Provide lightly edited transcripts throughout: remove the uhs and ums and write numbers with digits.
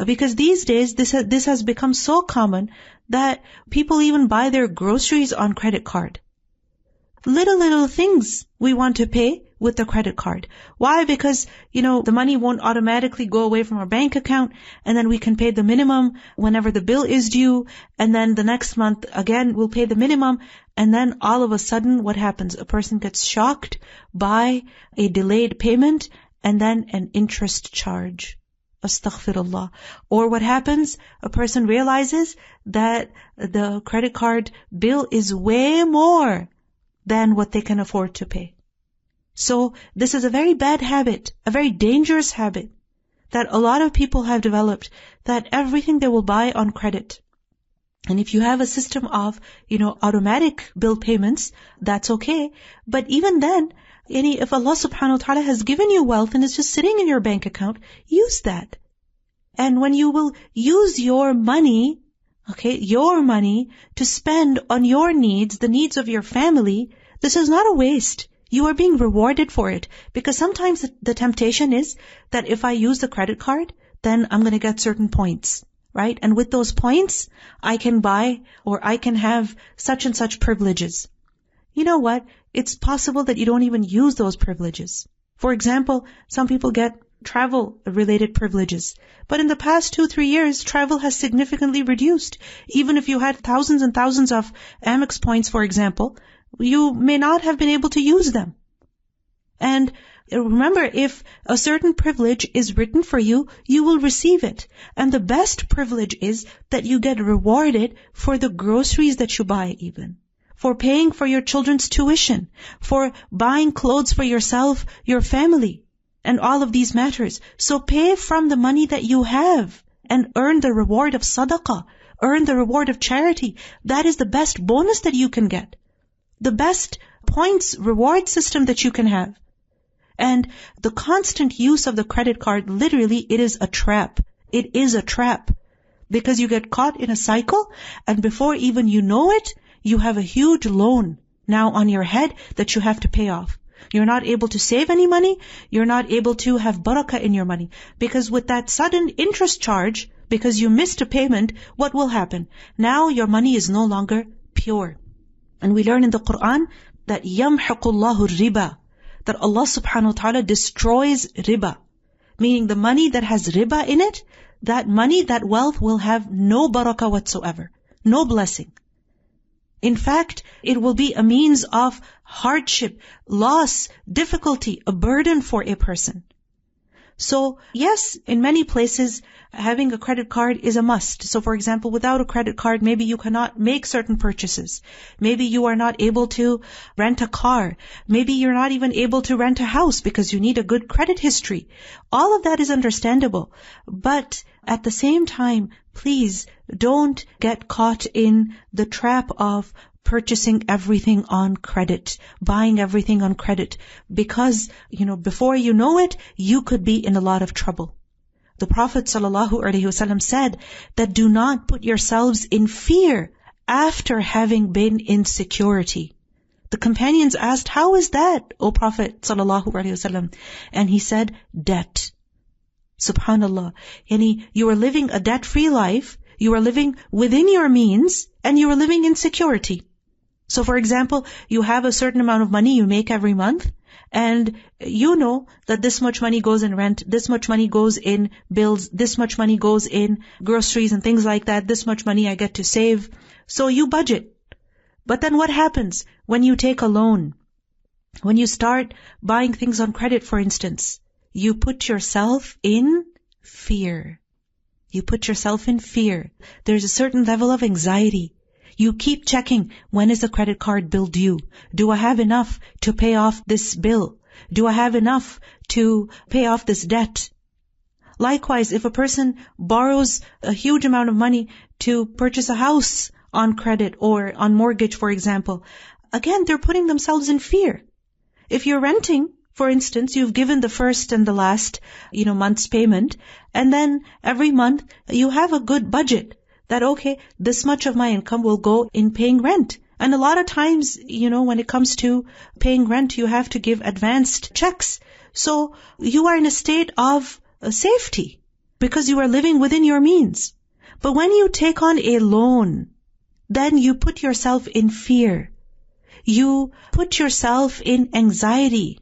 Because these days, this has become so common that people even buy their groceries on credit card. Little things we want to pay with the credit card. Why? Because, the money won't automatically go away from our bank account, and then we can pay the minimum whenever the bill is due, and then the next month, again, we'll pay the minimum, and then all of a sudden, what happens? A person gets shocked by a delayed payment, and then an interest charge. Astaghfirullah. Or what happens? A person realizes that the credit card bill is way more than what they can afford to pay. So this is a very bad habit, a very dangerous habit that a lot of people have developed, that everything they will buy on credit. And if you have a system of, automatic bill payments, that's okay. But even then, if Allah subhanahu wa ta'ala has given you wealth and it's just sitting in your bank account, use that. And when you will use your money to spend on your needs, the needs of your family, this is not a waste. You are being rewarded for it. Because sometimes the temptation is that if I use the credit card, then I'm going to get certain points, right? And with those points, I can buy or I can have such and such privileges. You know what? It's possible that you don't even use those privileges. For example, some people get travel-related privileges. But in the past 2-3 years, travel has significantly reduced. Even if you had thousands and thousands of Amex points, for example, you may not have been able to use them. And remember, if a certain privilege is written for you, you will receive it. And the best privilege is that you get rewarded for the groceries that you buy even, for paying for your children's tuition, for buying clothes for yourself, your family, and all of these matters. So pay from the money that you have and earn the reward of sadaqah, earn the reward of charity. That is the best bonus that you can get. The best points reward system that you can have. And the constant use of the credit card, literally, it is a trap. It is a trap. Because you get caught in a cycle, and before even you know it, you have a huge loan now on your head that you have to pay off. You're not able to save any money. You're not able to have barakah in your money. Because with that sudden interest charge, because you missed a payment, what will happen? Now your money is no longer pure. And we learn in the Quran that يَمْحَقُ اللَّهُ الرِّبَى, that Allah subhanahu wa ta'ala destroys riba. Meaning the money that has riba in it, that money, that wealth will have no barakah whatsoever, no blessing. In fact, it will be a means of hardship, loss, difficulty, a burden for a person. So, yes, in many places, having a credit card is a must. So, for example, without a credit card, maybe you cannot make certain purchases. Maybe you are not able to rent a car. Maybe you're not even able to rent a house because you need a good credit history. All of that is understandable. But at the same time, please don't get caught in the trap of purchasing everything on credit, buying everything on credit, because, before you know it, you could be in a lot of trouble. The Prophet ﷺ said that do not put yourselves in fear after having been in security. The companions asked, how is that, O Prophet ﷺ? And he said, debt. Subhanallah. You are living a debt-free life, you are living within your means, and you are living in security. So for example, you have a certain amount of money you make every month, and you know that this much money goes in rent, this much money goes in bills, this much money goes in groceries and things like that, this much money I get to save. So you budget. But then what happens when you take a loan? When you start buying things on credit, for instance, you put yourself in fear. You put yourself in fear. There's a certain level of anxiety. You keep checking, when is the credit card bill due? Do I have enough to pay off this bill? Do I have enough to pay off this debt? Likewise, if a person borrows a huge amount of money to purchase a house on credit or on mortgage, for example, again, they're putting themselves in fear. If you're renting, for instance, you've given the first and the last, month's payment, and then every month you have a good budget that, okay, this much of my income will go in paying rent. And a lot of times, when it comes to paying rent, you have to give advanced checks. So you are in a state of safety. because you are living within your means. But when you take on a loan, then you put yourself in fear. You put yourself in anxiety,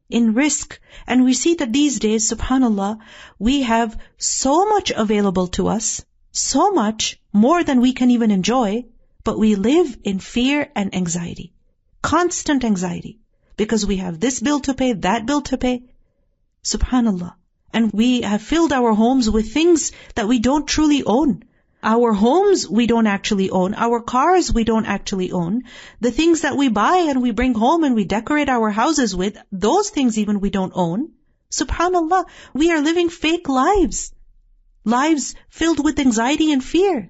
in risk. And we see that these days, subhanAllah, we have so much available to us, so much more than we can even enjoy, but we live in fear and anxiety. Constant anxiety. Because we have this bill to pay, that bill to pay. Subhanallah. And we have filled our homes with things that we don't truly own. Our homes we don't actually own. Our cars we don't actually own. The things that we buy and we bring home and we decorate our houses with, those things even we don't own. Subhanallah, we are living fake lives. Lives filled with anxiety and fear.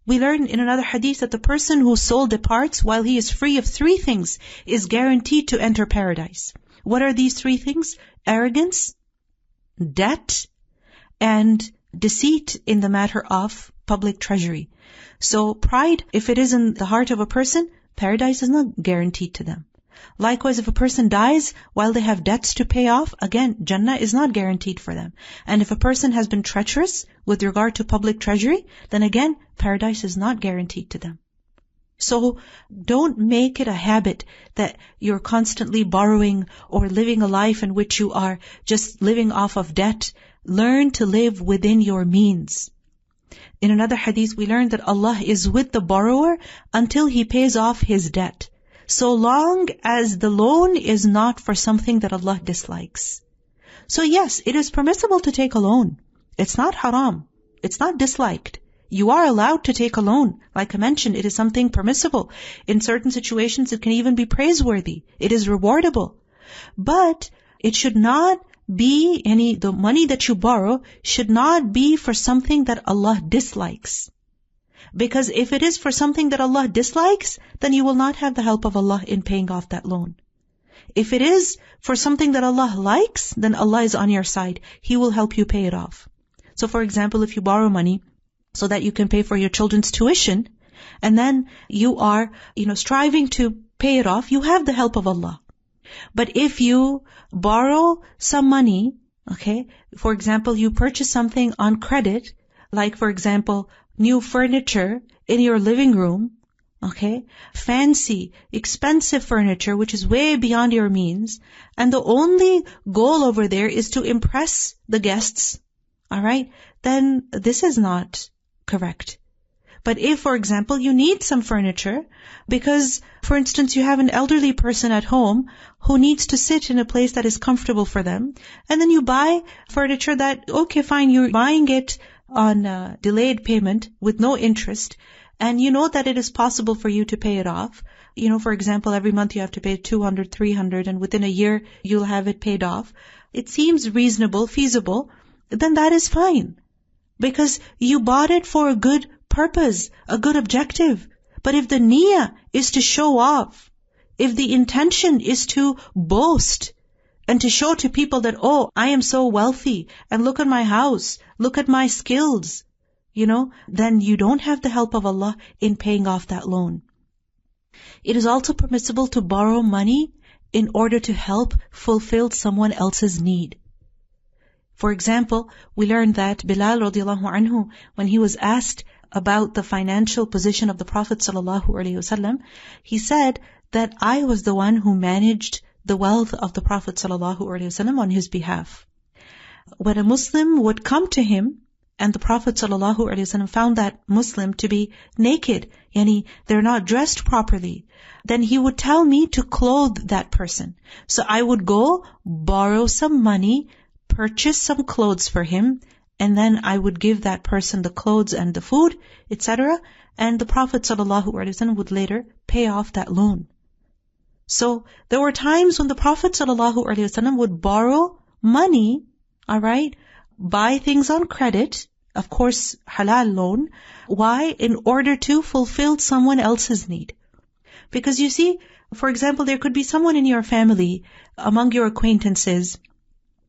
We learn in another hadith that the person whose soul departs while he is free of 3 things is guaranteed to enter paradise. What are these 3 things? Arrogance, debt, and deceit in the matter of public treasury. So pride, if it is in the heart of a person, paradise is not guaranteed to them. Likewise, if a person dies while they have debts to pay off, again, Jannah is not guaranteed for them. And if a person has been treacherous with regard to public treasury, then again, paradise is not guaranteed to them. So don't make it a habit that you're constantly borrowing or living a life in which you are just living off of debt. Learn to live within your means. In another hadith, we learned that Allah is with the borrower until he pays off his debt, so long as the loan is not for something that Allah dislikes. So yes, it is permissible to take a loan. It's not haram. It's not disliked. You are allowed to take a loan. Like I mentioned, it is something permissible. In certain situations, it can even be praiseworthy. It is rewardable. But it should not be the money that you borrow should not be for something that Allah dislikes. Because if it is for something that Allah dislikes, then you will not have the help of Allah in paying off that loan. If it is for something that Allah likes, then Allah is on your side. He will help you pay it off. So for example, if you borrow money so that you can pay for your children's tuition, and then you are, striving to pay it off, you have the help of Allah. But if you borrow some money, okay, for example, you purchase something on credit, like for example, new furniture in your living room, okay, fancy, expensive furniture, which is way beyond your means, and the only goal over there is to impress the guests, alright, then this is not correct. But if, for example, you need some furniture because, for instance, you have an elderly person at home who needs to sit in a place that is comfortable for them, and then you buy furniture that, okay, fine, you're buying it on delayed payment with no interest, and you know that it is possible for you to pay it off. For example, every month you have to pay 200, 300, and within a year you'll have it paid off. It seems reasonable, feasible, then that is fine. Because you bought it for a good purpose, a good objective. But if the niyyah is to show off, if the intention is to boast and to show to people that, oh, I am so wealthy and look at my house, look at my skills, then you don't have the help of Allah in paying off that loan. It is also permissible to borrow money in order to help fulfill someone else's need. For example, we learned that Bilal radiallahu anhu, when he was asked about the financial position of the Prophet ﷺ, he said that I was the one who managed the wealth of the Prophet ﷺ on his behalf. When a Muslim would come to him, and the Prophet ﷺ found that Muslim to be naked, yani they're not dressed properly, then he would tell me to clothe that person. So I would go borrow some money, purchase some clothes for him, and then I would give that person the clothes and the food, etc. And the Prophet ﷺ would later pay off that loan. So there were times when the Prophet ﷺ would borrow money, alright, buy things on credit, of course halal loan. Why? In order to fulfill someone else's need. Because you see, for example, there could be someone in your family, among your acquaintances,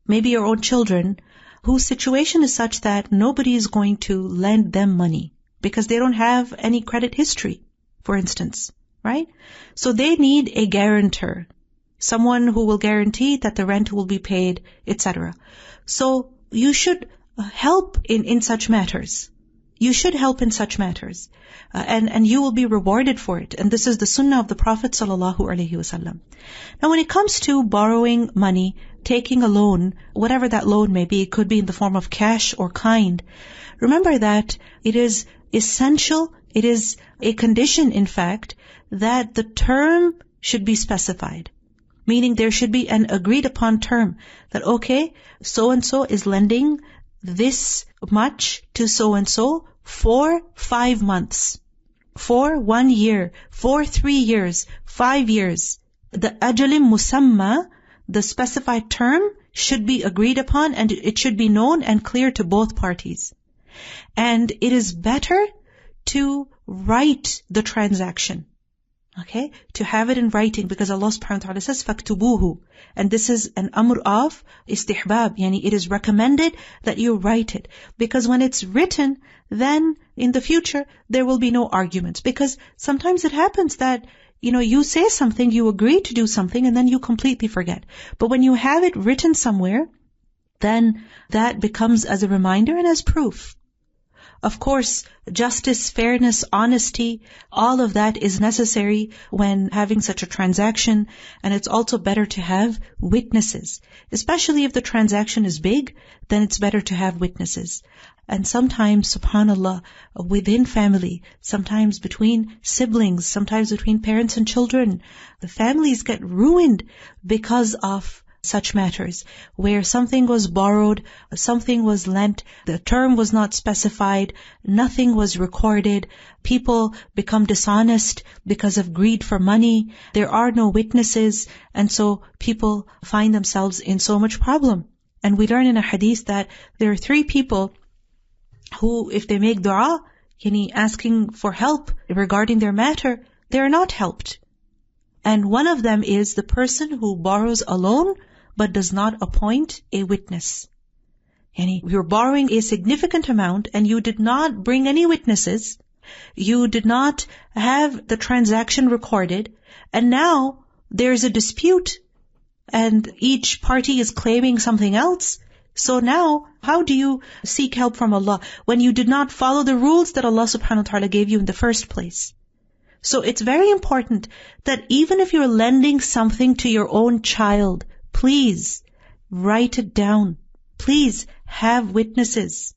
maybe your own children, whose situation is such that nobody is going to lend them money because they don't have any credit history, for instance, right? So they need a guarantor, someone who will guarantee that the rent will be paid, etc. So you should help in such matters. You should help in such matters. And you will be rewarded for it. And this is the sunnah of the Prophet ﷺ. Now when it comes to borrowing money, taking a loan, whatever that loan may be, it could be in the form of cash or kind. Remember that it is essential, it is a condition in fact, that the term should be specified. Meaning there should be an agreed upon term that okay, so and so is lending this much to so and so for 5 months, for 1 year, for 3 years, 5 years. The ajalim musamma, the specified term, should be agreed upon and it should be known and clear to both parties. And it is better to write the transaction. Okay? To have it in writing, because Allah subhanahu wa ta'ala says, فَاكْتُبُوهُ. And this is an amr of istihbab, yani it is recommended that you write it. Because when it's written, then in the future, there will be no arguments. Because sometimes it happens that, you say something, you agree to do something, and then you completely forget. But when you have it written somewhere, then that becomes as a reminder and as proof. Of course, justice, fairness, honesty, all of that is necessary when having such a transaction, and it's also better to have witnesses. Especially if the transaction is big, then it's better to have witnesses. And sometimes, subhanAllah, within family, sometimes between siblings, sometimes between parents and children, the families get ruined because of such matters, where something was borrowed, something was lent, the term was not specified, nothing was recorded, people become dishonest because of greed for money, there are no witnesses, and so people find themselves in so much problem. And we learn in a hadith that there are 3 people who, if they make dua, asking for help regarding their matter, they are not helped. And one of them is the person who borrows a loan but does not appoint a witness. You're borrowing a significant amount and you did not bring any witnesses, you did not have the transaction recorded, and now there's a dispute and each party is claiming something else. So now, how do you seek help from Allah when you did not follow the rules that Allah subhanahu wa ta'ala gave you in the first place? So it's very important that even if you're lending something to your own child, please write it down. Please have witnesses.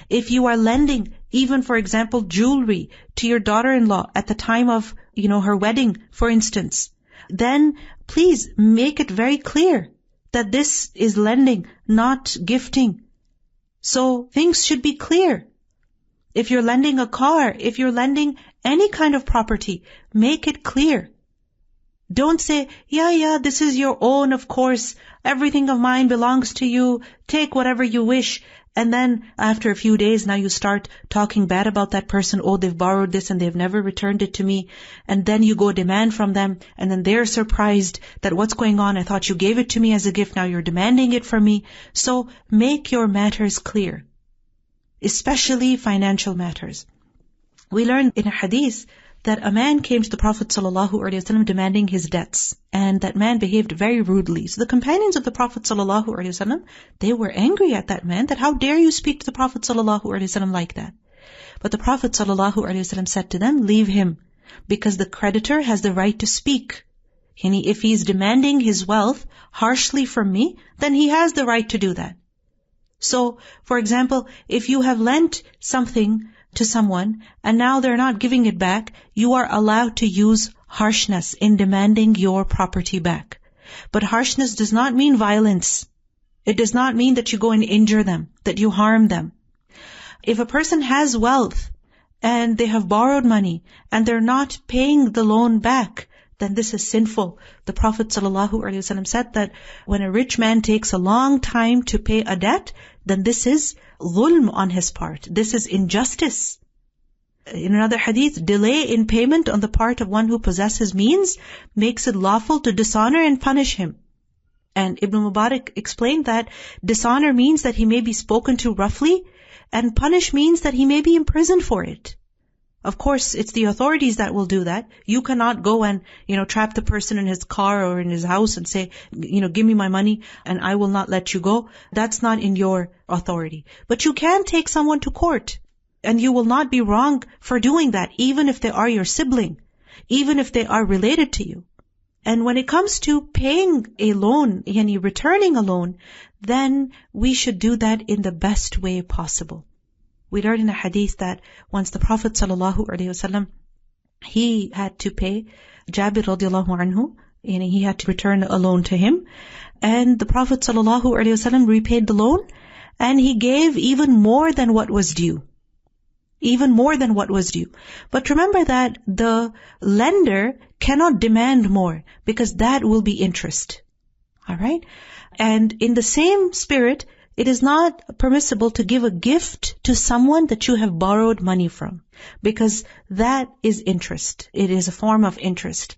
If you are lending, even for example, jewelry to your daughter-in-law at the time of, her wedding, for instance, then please make it very clear that this is lending, not gifting. So things should be clear. If you're lending a car, if you're lending any kind of property, make it clear. Don't say, yeah, this is your own, of course, everything of mine belongs to you, take whatever you wish. And then after a few days, now you start talking bad about that person. Oh, they've borrowed this and they've never returned it to me. And then you go demand from them, and then they're surprised that what's going on? I thought you gave it to me as a gift, now you're demanding it from me. So make your matters clear, especially financial matters. We learned in a hadith that a man came to the Prophet ﷺ demanding his debts, and that man behaved very rudely. So the companions of the Prophet ﷺ, they were angry at that man, that how dare you speak to the Prophet ﷺ like that? But the Prophet ﷺ said to them, leave him, because the creditor has the right to speak. If he's demanding his wealth harshly from me, then he has the right to do that. So, for example, if you have lent something to someone and now they're not giving it back, you are allowed to use harshness in demanding your property back. But harshness does not mean violence. It does not mean that you go and injure them, that you harm them. If a person has wealth and they have borrowed money and they're not paying the loan back, then this is sinful. The Prophet ﷺ said that when a rich man takes a long time to pay a debt, then this is dhulm on his part. This is injustice. In another hadith, delay in payment on the part of one who possesses means makes it lawful to dishonor and punish him. And Ibn Mubarak explained that dishonor means that he may be spoken to roughly, and punish means that he may be imprisoned for it. Of course, it's the authorities that will do that. You cannot go and, trap the person in his car or in his house and say, give me my money and I will not let you go. That's not in your authority. But you can take someone to court, and you will not be wrong for doing that, even if they are your sibling, even if they are related to you. And when it comes to paying a loan, returning a loan, then we should do that in the best way possible. We learn in a hadith that once the Prophet ﷺ, he had to pay Jabir radiallahu anhu, and he had to return a loan to him. And the Prophet ﷺ repaid the loan, and he gave even more than what was due. Even more than what was due. But remember that the lender cannot demand more, because that will be interest. Alright? And in the same spirit, it is not permissible to give a gift to someone that you have borrowed money from, because that is interest. It is a form of interest.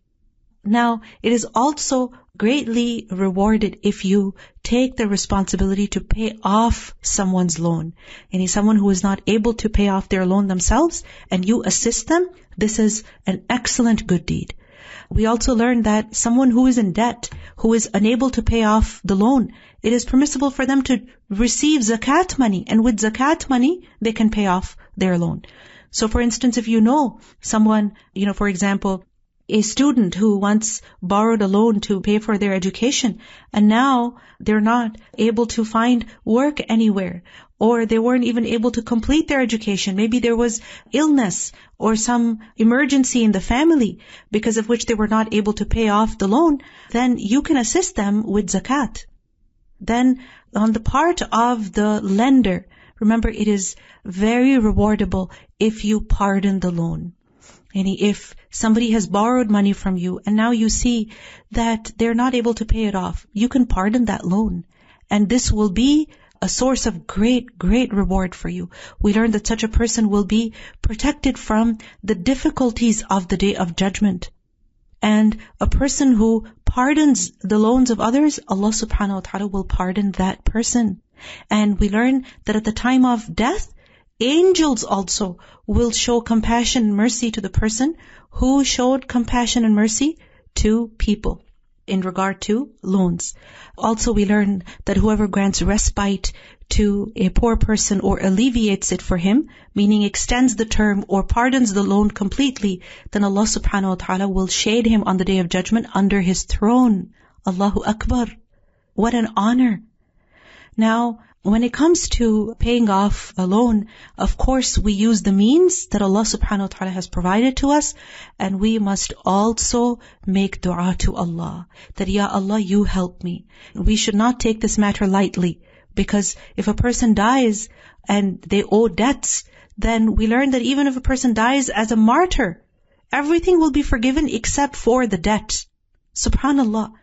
Now, it is also greatly rewarded if you take the responsibility to pay off someone's loan. And someone who is not able to pay off their loan themselves, and you assist them, this is an excellent good deed. We also learn that someone who is in debt, who is unable to pay off the loan, it is permissible for them to receive zakat money, and with zakat money, they can pay off their loan. So for instance, if you know someone, for example, a student who once borrowed a loan to pay for their education, and now they're not able to find work anywhere, or they weren't even able to complete their education. Maybe there was illness or some emergency in the family because of which they were not able to pay off the loan, then you can assist them with zakat. Then on the part of the lender, remember, it is very rewardable if you pardon the loan. And if somebody has borrowed money from you and now you see that they're not able to pay it off, you can pardon that loan. And this will be a source of great, great reward for you. We learn that such a person will be protected from the difficulties of the Day of Judgment. And a person who pardons the loans of others, Allah subhanahu wa ta'ala will pardon that person. And we learn that at the time of death, angels also will show compassion and mercy to the person who showed compassion and mercy to people in regard to loans. Also, we learn that whoever grants respite to a poor person or alleviates it for him, meaning extends the term or pardons the loan completely, then Allah subhanahu wa ta'ala will shade him on the Day of Judgment under His throne. Allahu Akbar. What an honor. Now, when it comes to paying off a loan, of course we use the means that Allah subhanahu wa ta'ala has provided to us, and we must also make dua to Allah, that Ya Allah, you help me. We should not take this matter lightly, because if a person dies and they owe debts, then we learn that even if a person dies as a martyr, everything will be forgiven except for the debt. Subhanallah.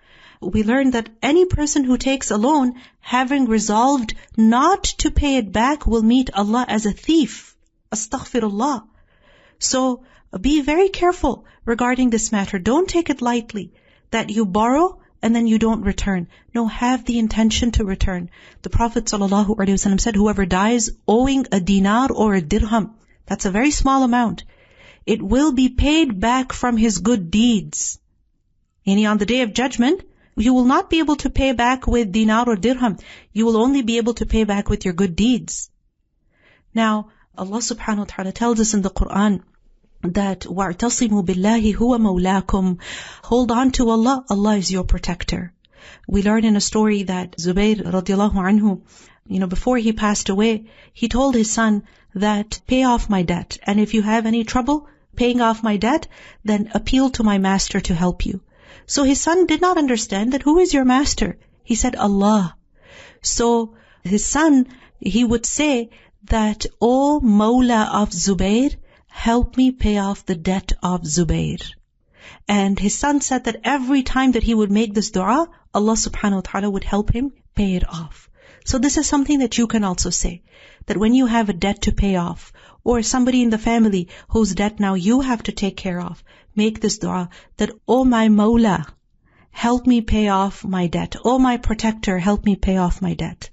We learn that any person who takes a loan, having resolved not to pay it back, will meet Allah as a thief. Astaghfirullah. So be very careful regarding this matter. Don't take it lightly, that you borrow and then you don't return. No, have the intention to return. The Prophet ﷺ said, whoever dies owing a dinar or a dirham, that's a very small amount, it will be paid back from his good deeds. And on the Day of Judgment, you will not be able to pay back with dinar or dirham. You will only be able to pay back with your good deeds. Now, Allah subhanahu wa ta'ala tells us in the Quran that وَاعْتَصِمُوا بِاللَّهِ هُوَ مَوْلَاكُمْ. Hold on to Allah, Allah is your protector. We learn in a story that Zubair radiallahu anhu, before he passed away, he told his son that pay off my debt. And if you have any trouble paying off my debt, then appeal to my master to help you. So his son did not understand that who is your master? He said, Allah. So his son, he would say that, O Mawla of Zubair, help me pay off the debt of Zubair. And his son said that every time that he would make this dua, Allah subhanahu wa ta'ala would help him pay it off. So this is something that you can also say, that when you have a debt to pay off, or somebody in the family whose debt now you have to take care of, make this dua, that, O my Mawla, help me pay off my debt. O my protector, help me pay off my debt.